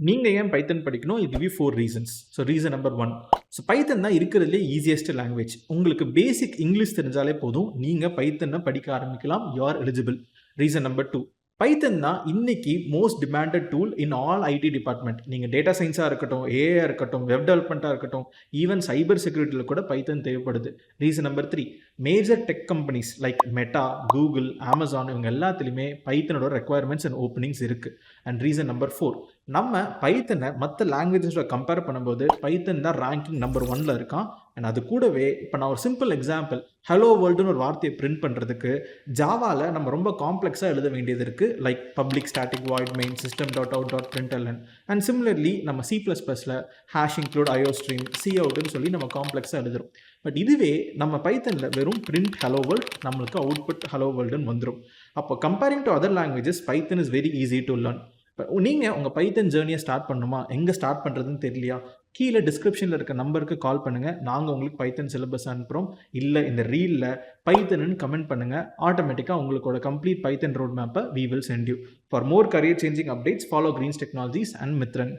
நீங்க ஏன் பைத்தன் படிக்கணும்? It will be 4 reasons. So reason number 1. So பைத்தன் தான் இருக்கிறதுலே ஈஸியஸ்ட் லாங்குவேஜ். உங்களுக்கு பேசிக் இங்கிலீஷ் தெரிஞ்சாலே போதும். நீங்க பைத்தன படிக்க ஆரம்பிக்கலாம். You are eligible. Reason number 2. பைத்தன் தான் இன்னைக்கு most demanded tool in all IT department. நீங்க டேட்டா சயின்ஸா இருக்கட்டும், ஏஐ இருக்கட்டும், வெப் டெவலப்மெண்ட்டா இருக்கட்டும், ஈவன் சைபர் செக்யூரிட்டியில் கூட பைத்தன் தேவைப்படுது. Reason number 3. Major tech companies like meta, Google, Amazon இவங்க எல்லாத்துலேயுமே பைத்தனோட ரெக்குவயர்மெண்ட்ஸ் அண்ட் ஓப்பனிங்ஸ் இருக்கு. And reason number 4. நம்ம பைத்தனை மற்ற லாங்குவேஜஸோட கம்பேர் பண்ணும்போது பைத்தன் தான் ரேங்கிங் நம்பர் 1ல இருக்கான். அண்ட் அது கூடவே இப்போ நான் ஒரு சிம்பிள் எக்ஸாம்பிள், ஹலோ வேர்ல்டுன்னு ஒரு வார்த்தையை பிரிண்ட் பண்ணுறதுக்கு ஜாவாவில் நம்ம ரொம்ப காம்ப்ளெக்ஸாக எழுத வேண்டியது இருக்குது. Like public static void main system dot out dot println. And similarly நம்ம C++ல ஹேஷ் இன்க்ளூட் ஐஓஸ்ட்ரீம் சி அவுட்னு சொல்லி நம்ம காம்ப்ளெக்ஸாக எழுதுறோம். பட் இதுவே நம்ம பைத்தனில் வெறும் பிரிண்ட் ஹலோ வேர்ல்ட், நம்மளுக்கு அவுட்புட் ஹலோ வேர்ல்டுன்னு வந்துடும். அப்போ comparing to other languages Python is very easy to learn. நீங்கள் உங்கள் பைத்தன் ஜேர்னியை ஸ்டார்ட் பண்ணணுமா, எங்கே ஸ்டார்ட் பண்ணுறதுன்னு தெரியலையா, கீழே டிஸ்கிரிப்ஷனில் இருக்க நம்பருக்கு கால் பண்ணுங்கள். நாங்கள் உங்களுக்கு பைத்தன் சிலபஸ் அனுப்புகிறோம். இல்லை இந்த ரீலில் பைத்தன்னு கமெண்ட் பண்ணுங்கள். ஆட்டோமேட்டிக்காக உங்களோட கம்ப்ளீட் பைத்தன் ரோட் மேப்பை we will send you. For more career changing updates follow Greens Technologies and Mithran.